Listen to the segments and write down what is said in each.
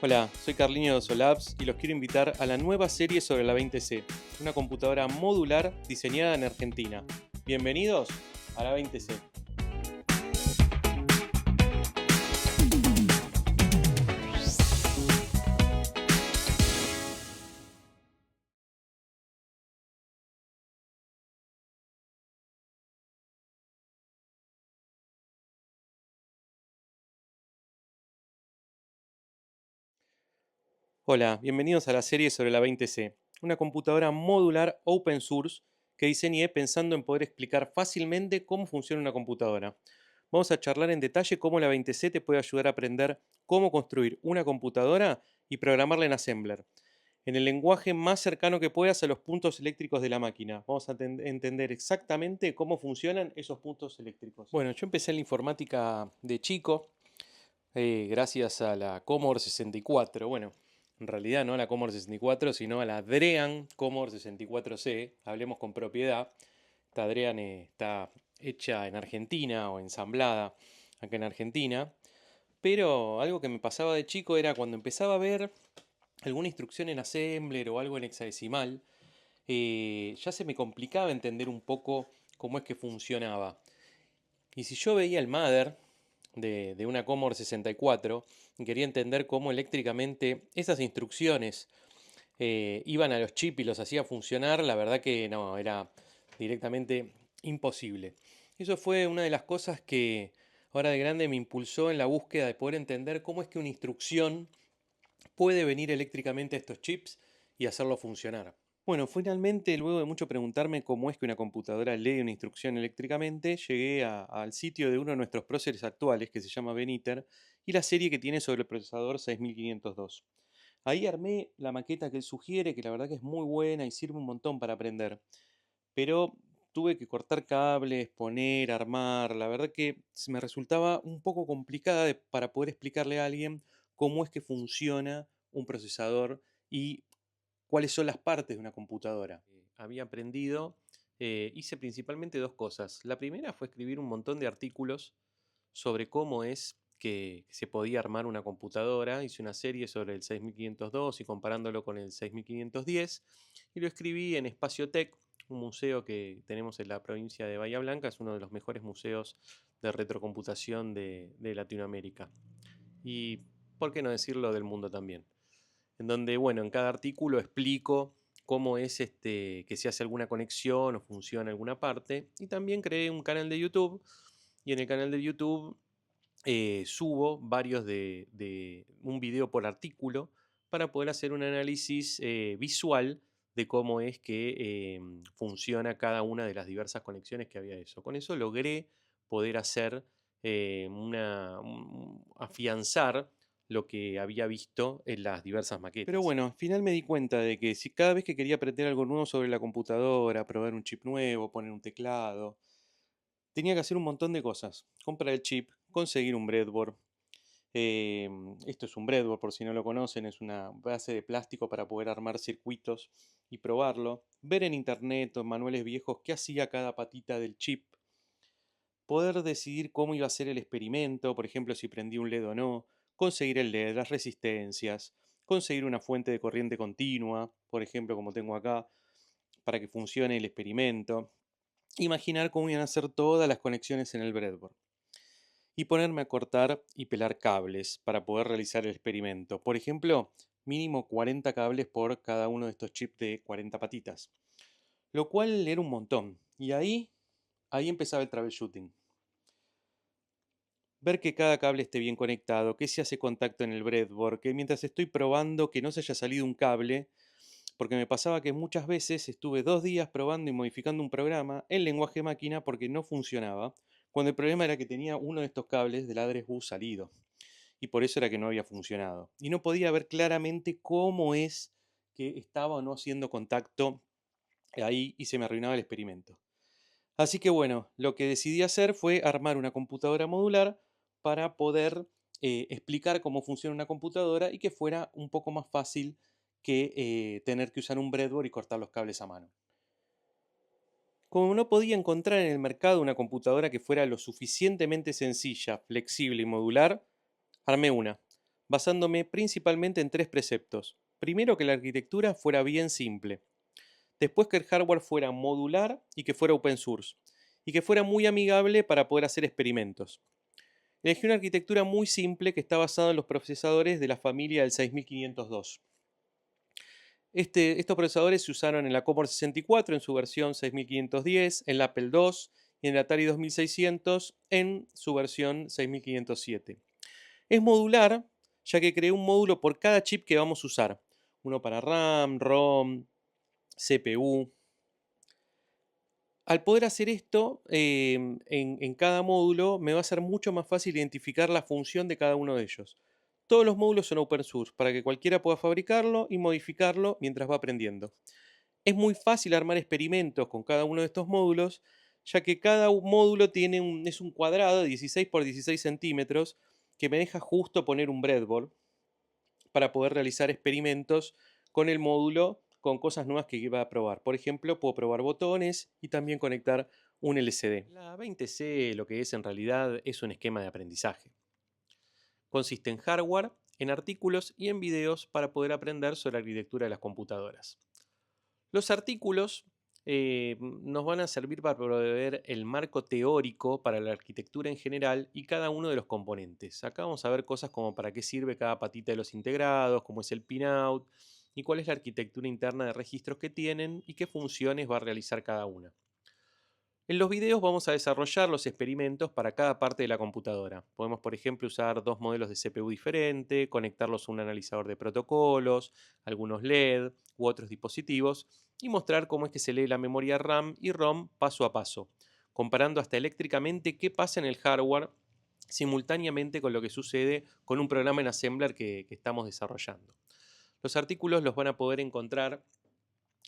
Hola, soy Carliño de Osolabs y los quiero invitar a la nueva serie sobre la 20C, una computadora modular diseñada en Argentina. Bienvenidos a la 20C. Hola, bienvenidos a la serie sobre la 20C, una computadora modular open source que diseñé pensando en poder explicar fácilmente cómo funciona una computadora. Vamos a charlar en detalle cómo la 20C te puede ayudar a aprender cómo construir una computadora y programarla en Assembler, en el lenguaje más cercano que puedas a los puntos eléctricos de la máquina. Vamos a entender exactamente cómo funcionan esos puntos eléctricos. Bueno, yo empecé en la informática de chico, gracias a la Commodore 64. Bueno, en realidad no a la Commodore 64, sino a la Adrean Commodore 64C. Hablemos con propiedad. Esta Adrean está hecha en Argentina o ensamblada acá en Argentina. Pero algo que me pasaba de chico era cuando empezaba a ver alguna instrucción en Assembler o algo en hexadecimal, ya se me complicaba entender un poco cómo es que funcionaba. Y si yo veía el mother de una Commodore 64 y quería entender cómo eléctricamente esas instrucciones iban a los chips y los hacía funcionar, la verdad que no, era directamente imposible. Eso fue una de las cosas que ahora de grande me impulsó en la búsqueda de poder entender cómo es que una instrucción puede venir eléctricamente a estos chips y hacerlo funcionar. Bueno, finalmente, luego de mucho preguntarme cómo es que una computadora lee una instrucción eléctricamente, llegué al sitio de uno de nuestros próceres actuales, que se llama Beniter, y la serie que tiene sobre el procesador 6502. Ahí armé la maqueta que él sugiere, que la verdad que es muy buena y sirve un montón para aprender. Pero tuve que cortar cables, poner, armar. La verdad que me resultaba un poco complicada para poder explicarle a alguien cómo es que funciona un procesador y cuáles son las partes de una computadora. Había aprendido, hice principalmente dos cosas. La primera fue escribir un montón de artículos sobre cómo es que se podía armar una computadora. Hice una serie sobre el 6502 y comparándolo con el 6510 y lo escribí en Espaciotec, un museo que tenemos en la provincia de Bahía Blanca. Es uno de los mejores museos de retrocomputación de Latinoamérica. Y, ¿por qué no decirlo, del mundo también? En donde, bueno, en cada artículo explico cómo es que se hace alguna conexión o funciona alguna parte. Y también creé un canal de YouTube. Y en el canal de YouTube subo varios de un video por artículo para poder hacer un análisis visual de cómo es que funciona cada una de las diversas conexiones que había eso. Con eso logré poder hacer afianzar lo que había visto en las diversas maquetas. Pero bueno, al final me di cuenta de que si cada vez que quería aprender algo nuevo sobre la computadora, probar un chip nuevo, poner un teclado, tenía que hacer un montón de cosas. Comprar el chip, conseguir un breadboard. Esto es un breadboard, por si no lo conocen, es una base de plástico para poder armar circuitos y probarlo. Ver en internet o en manuales viejos qué hacía cada patita del chip. Poder decidir cómo iba a ser el experimento, por ejemplo, si prendía un LED o no. Conseguir el LED, las resistencias. Conseguir una fuente de corriente continua, por ejemplo, como tengo acá, para que funcione el experimento. Imaginar cómo iban a ser todas las conexiones en el breadboard y ponerme a cortar y pelar cables para poder realizar el experimento. Por ejemplo, mínimo 40 cables por cada uno de estos chips de 40 patitas, lo cual era un montón. Y ahí empezaba el troubleshooting. Ver que cada cable esté bien conectado, que se hace contacto en el breadboard, que mientras estoy probando que no se haya salido un cable, porque me pasaba que muchas veces estuve 2 días probando y modificando un programa en lenguaje máquina porque no funcionaba, cuando el problema era que tenía uno de estos cables del address bus salido, y por eso era que no había funcionado. Y no podía ver claramente cómo es que estaba o no haciendo contacto ahí y se me arruinaba el experimento. Así que bueno, lo que decidí hacer fue armar una computadora modular para poder explicar cómo funciona una computadora y que fuera un poco más fácil que tener que usar un breadboard y cortar los cables a mano. Como no podía encontrar en el mercado una computadora que fuera lo suficientemente sencilla, flexible y modular, armé una. basándome principalmente en tres preceptos. Primero, que la arquitectura fuera bien simple. Después, que el hardware fuera modular y que fuera open source. Y que fuera muy amigable para poder hacer experimentos. Elegí una arquitectura muy simple que está basada en los procesadores de la familia del 6502. Estos procesadores se usaron en la Commodore 64 en su versión 6510, en la Apple II y en el Atari 2600 en su versión 6507. Es modular, ya que creé un módulo por cada chip que vamos a usar. Uno para RAM, ROM, CPU. Al poder hacer esto en cada módulo, me va a ser mucho más fácil identificar la función de cada uno de ellos. Todos los módulos son open source para que cualquiera pueda fabricarlo y modificarlo mientras va aprendiendo. Es muy fácil armar experimentos con cada uno de estos módulos, ya que cada módulo es un cuadrado de 16 por 16 centímetros que me deja justo poner un breadboard para poder realizar experimentos con el módulo con cosas nuevas que iba a probar. Por ejemplo, puedo probar botones y también conectar un LCD. La 20C lo que es en realidad es un esquema de aprendizaje. Consiste en hardware, en artículos y en videos para poder aprender sobre la arquitectura de las computadoras. Los artículos nos van a servir para proveer el marco teórico para la arquitectura en general y cada uno de los componentes. Acá vamos a ver cosas como para qué sirve cada patita de los integrados, cómo es el pinout y cuál es la arquitectura interna de registros que tienen y qué funciones va a realizar cada una. En los videos vamos a desarrollar los experimentos para cada parte de la computadora. Podemos, por ejemplo, usar dos modelos de CPU diferentes, conectarlos a un analizador de protocolos, algunos LED u otros dispositivos y mostrar cómo es que se lee la memoria RAM y ROM paso a paso, comparando hasta eléctricamente qué pasa en el hardware simultáneamente con lo que sucede con un programa en Assembler que estamos desarrollando. Los artículos los van a poder encontrar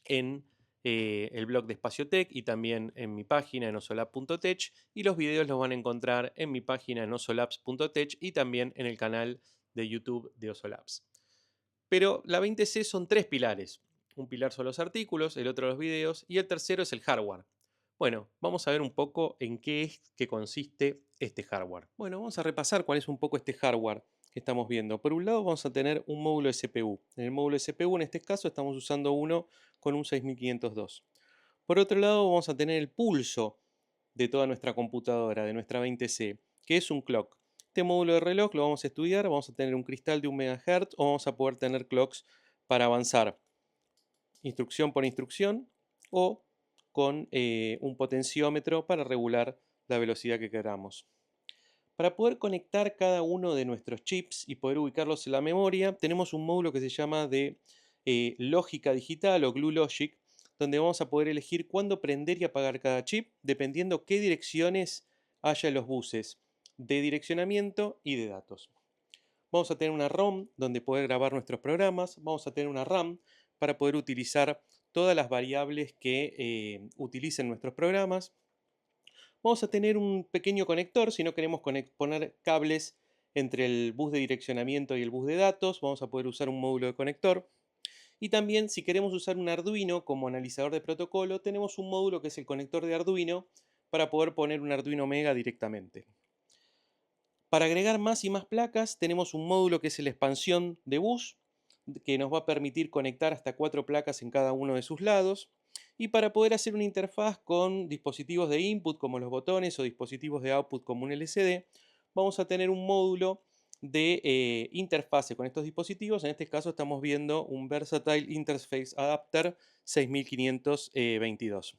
en el blog de Espaciotech y también en mi página en osolab.tech, y los videos los van a encontrar en mi página en osolabs.tech y también en el canal de YouTube de Osolabs. Pero la 20C son tres pilares. Un pilar son los artículos, el otro los videos y el tercero es el hardware. Bueno, vamos a ver un poco en qué es que consiste este hardware. Bueno, vamos a repasar cuál es un poco este hardware que estamos viendo. Por un lado vamos a tener un módulo de CPU. En el módulo de CPU en este caso estamos usando uno con un 6502. Por otro lado vamos a tener el pulso de toda nuestra computadora, de nuestra 20C, que es un clock. Este módulo de reloj lo vamos a estudiar, vamos a tener un cristal de 1 MHz o vamos a poder tener clocks para avanzar instrucción por instrucción o con un potenciómetro para regular la velocidad que queramos. Para poder conectar cada uno de nuestros chips y poder ubicarlos en la memoria, tenemos un módulo que se llama de lógica digital o Glue Logic, donde vamos a poder elegir cuándo prender y apagar cada chip, dependiendo qué direcciones haya en los buses de direccionamiento y de datos. Vamos a tener una ROM donde poder grabar nuestros programas, vamos a tener una RAM para poder utilizar todas las variables que utilicen nuestros programas. Vamos a tener un pequeño conector si no queremos poner cables entre el bus de direccionamiento y el bus de datos, vamos a poder usar un módulo de conector. Y también si queremos usar un Arduino como analizador de protocolo, tenemos un módulo que es el conector de Arduino para poder poner un Arduino Mega directamente. Para agregar más y más placas tenemos un módulo que es la expansión de bus, que nos va a permitir conectar hasta 4 placas en cada uno de sus lados. Y para poder hacer una interfaz con dispositivos de input como los botones o dispositivos de output como un LCD, vamos a tener un módulo de interfase con estos dispositivos. En este caso estamos viendo un Versatile Interface Adapter 6522.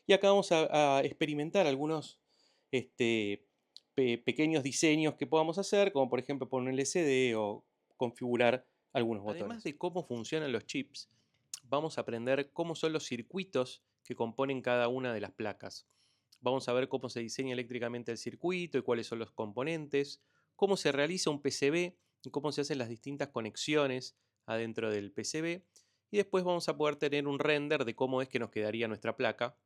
Y acá vamos a experimentar algunos pequeños diseños que podamos hacer, como por ejemplo poner un LCD o configurar algunos botones. Además de cómo funcionan los chips, vamos a aprender cómo son los circuitos que componen cada una de las placas. Vamos a ver cómo se diseña eléctricamente el circuito y cuáles son los componentes, cómo se realiza un PCB y cómo se hacen las distintas conexiones adentro del PCB. Y después vamos a poder tener un render de cómo es que nos quedaría nuestra placa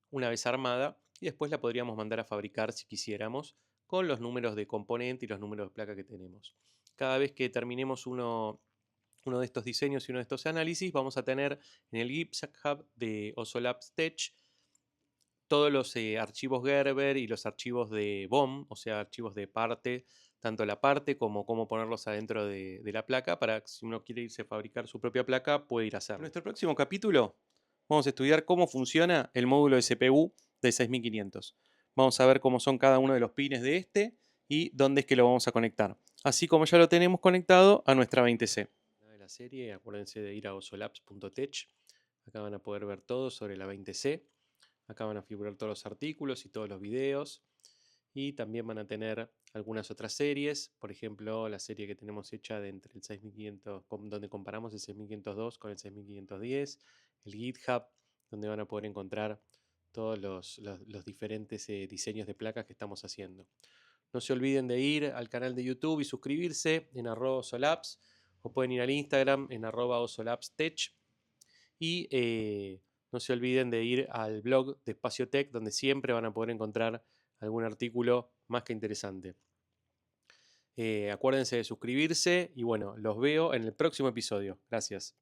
una vez armada y después la podríamos mandar a fabricar si quisiéramos con los números de componente y los números de placa que tenemos. Cada vez que terminemos uno de estos diseños y uno de estos análisis, vamos a tener en el GitHub de Osolabs Tech todos los archivos Gerber y los archivos de BOM, o sea, archivos de parte tanto la parte como cómo ponerlos adentro de la placa para que si uno quiere irse a fabricar su propia placa, puede ir a hacerlo. En nuestro próximo capítulo vamos a estudiar cómo funciona el módulo de CPU de 6500. Vamos a ver cómo son cada uno de los pines de este y dónde es que lo vamos a conectar. Así como ya lo tenemos conectado a nuestra 20C. De la serie, acuérdense de ir a osolabs.tech. Acá van a poder ver todo sobre la 20C. Acá van a figurar todos los artículos y todos los videos. Y también van a tener algunas otras series, por ejemplo la serie que tenemos hecha de entre el 6500, donde comparamos el 6502 con el 6510, el GitHub, donde van a poder encontrar todos los diferentes diseños de placas que estamos haciendo. No se olviden de ir al canal de YouTube y suscribirse en @osolabs, o pueden ir al Instagram en @osolabstech. Y no se olviden de ir al blog de Espacio Tech, donde siempre van a poder encontrar algún artículo más que interesante. Acuérdense de suscribirse y bueno, los veo en el próximo episodio. Gracias.